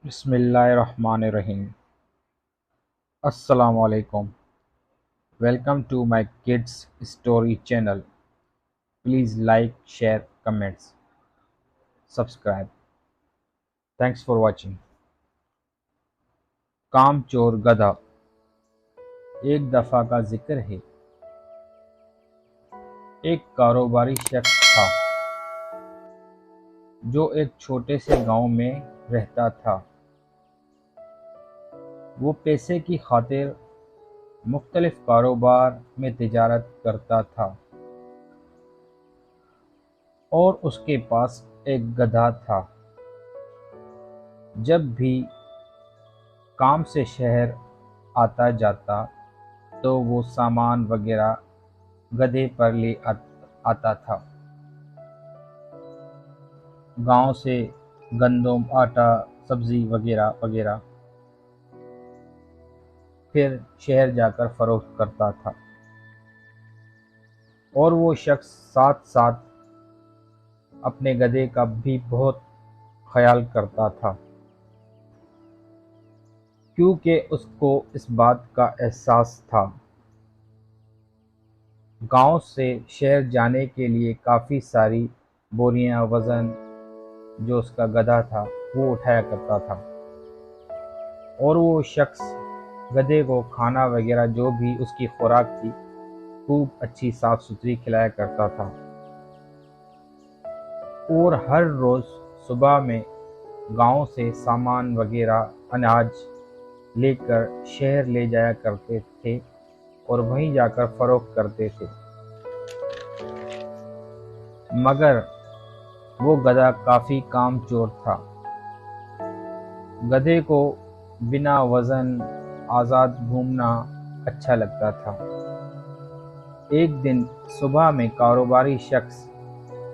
बिस्मिल्लाहिर्रहमानिर्रहीम। अस्सलाम वालेकुम। Welcome to my kids story channel. Please like, share, comments, subscribe. Thanks for watching. कामचोर गधा। एक दफ़ा का जिक्र है। एक कारोबारी शख्स था जो एक छोटे से गांव में रहता था। वो पैसे की खातिर मुख्तलिफ कारोबार में तिजारत करता था और उसके पास एक गधा था। जब भी काम से शहर आता जाता तो वो सामान वगैरह गधे पर ले आता था। गांव से गंदम, आटा, सब्जी वगैरह वगैरह फिर शहर जाकर फरोख्त करता था। और वो शख्स साथ साथ अपने गधे का भी बहुत ख्याल करता था, क्योंकि उसको इस बात का एहसास था गांव से शहर जाने के लिए काफ़ी सारी बोरियां वज़न जो उसका गधा था वो उठाया करता था। और वो शख्स गधे को खाना वगैरह जो भी उसकी खुराक थी खूब अच्छी साफ़ सुथरी खिलाया करता था। और हर रोज़ सुबह में गांव से सामान वगैरह अनाज लेकर शहर ले जाया करते थे और वहीं जाकर फरोख्त करते थे। मगर वो गधा काफ़ी कामचोर था। गधे को बिना वज़न आज़ाद घूमना अच्छा लगता था। एक दिन सुबह में कारोबारी शख्स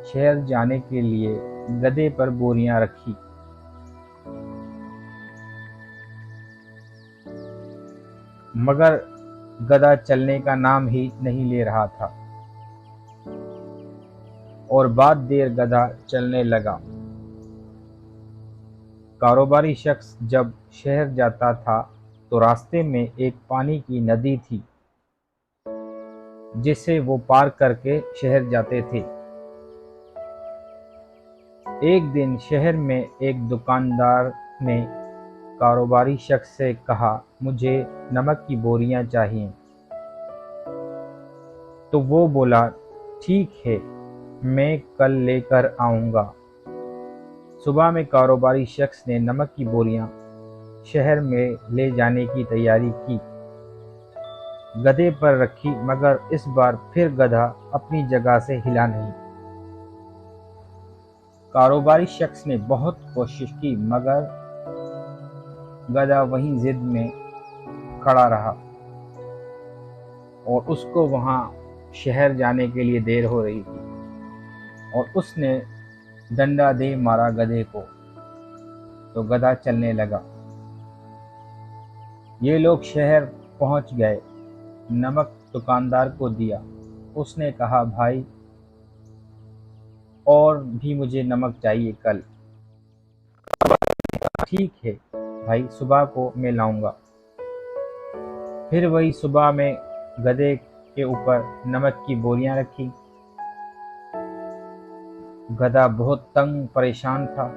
शहर जाने के लिए गधे पर बोरियां रखी, मगर गधा चलने का नाम ही नहीं ले रहा था और बाद देर गधा चलने लगा। कारोबारी शख्स जब शहर जाता था तो रास्ते में एक पानी की नदी थी जिसे वो पार करके शहर जाते थे। एक दिन शहर में एक दुकानदार ने कारोबारी शख्स से कहा, मुझे नमक की बोरियां चाहिए। तो वो बोला, ठीक है, मैं कल लेकर आऊँगा। सुबह में कारोबारी शख्स ने नमक की बोरियां शहर में ले जाने की तैयारी की, गधे पर रखी, मगर इस बार फिर गधा अपनी जगह से हिला नहीं। कारोबारी शख्स ने बहुत कोशिश की, मगर गधा वहीं जिद में खड़ा रहा और उसको वहां शहर जाने के लिए देर हो रही थी और उसने डंडा दे मारा गधे को, तो गधा चलने लगा। ये लोग शहर पहुंच गए। नमक दुकानदार को दिया। उसने कहा, भाई, और भी मुझे नमक चाहिए कल। ठीक है भाई, सुबह को मैं लाऊंगा। फिर वही सुबह में गधे के ऊपर नमक की बोरियां रखी। गधा बहुत तंग परेशान था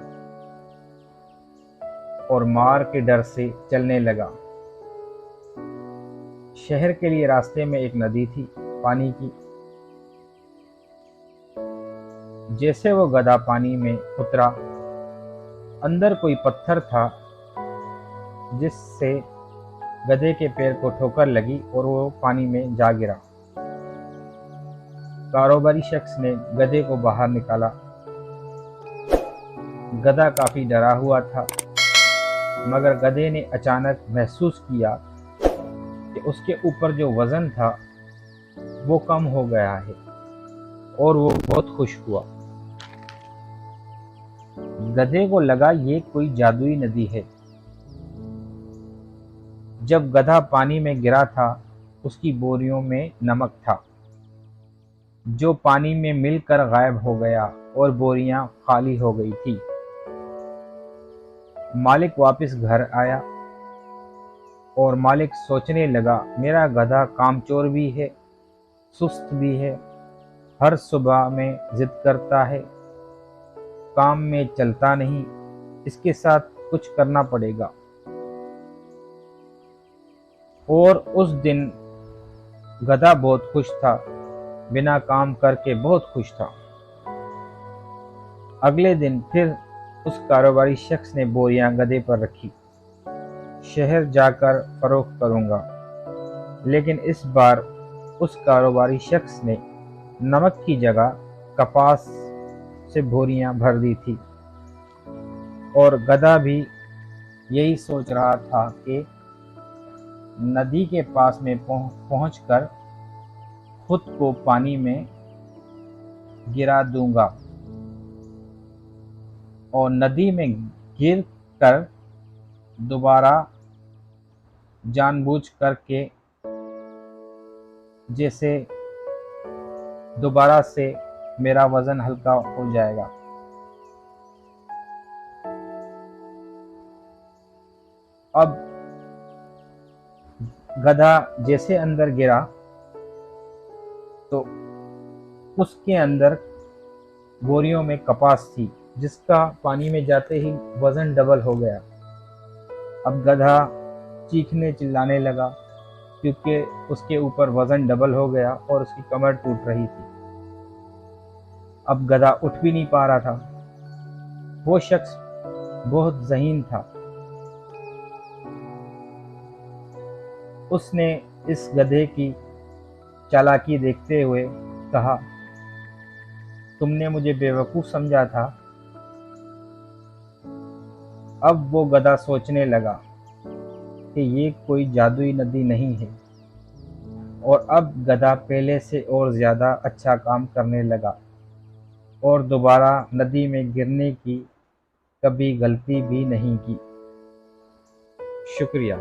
और मार के डर से चलने लगा। शहर के लिए रास्ते में एक नदी थी पानी की। जैसे वो गधा पानी में उतरा, अंदर कोई पत्थर था जिससे गधे के पैर को ठोकर लगी और वो पानी में जा गिरा। कारोबारी शख्स ने गधे को बाहर निकाला। गधा काफी डरा हुआ था, मगर गधे ने अचानक महसूस किया कि उसके ऊपर जो वजन था वो कम हो गया है और वो बहुत खुश हुआ। गधे को लगा ये कोई जादुई नदी है। जब गधा पानी में गिरा था, उसकी बोरियों में नमक था जो पानी में मिलकर गायब हो गया और बोरियां खाली हो गई थी। मालिक वापस घर आया और मालिक सोचने लगा, मेरा गधा कामचोर भी है, सुस्त भी है, हर सुबह में जिद करता है, काम में चलता नहीं, इसके साथ कुछ करना पड़ेगा। और उस दिन गधा बहुत खुश था, बिना काम करके बहुत खुश था। अगले दिन फिर उस कारोबारी शख्स ने बोरियां गधे पर रखी, शहर जाकर फरोख्त करूंगा। लेकिन इस बार उस कारोबारी शख्स ने नमक की जगह कपास से बोरियां भर दी थी। और गधा भी यही सोच रहा था कि नदी के पास में पहुंचकर खुद को पानी में गिरा दूंगा और नदी में गिर कर दोबारा जानबूझ करके जैसे दोबारा से मेरा वजन हल्का हो जाएगा। अब गधा जैसे अंदर गिरा तो उसके अंदर बोरियों में कपास थी, जिसका पानी में जाते ही वजन डबल हो गया। अब गधा चीखने चिल्लाने लगा, क्योंकि उसके ऊपर वजन डबल हो गया और उसकी कमर टूट रही थी। अब गधा उठ भी नहीं पा रहा था। वो शख्स बहुत ज़हीन था। उसने इस गधे की चालाकी देखते हुए कहा, तुमने मुझे बेवकूफ़ समझा था। अब वो गधा सोचने लगा कि ये कोई जादुई नदी नहीं है, और अब गधा पहले से और ज़्यादा अच्छा काम करने लगा और दोबारा नदी में गिरने की कभी गलती भी नहीं की। शुक्रिया।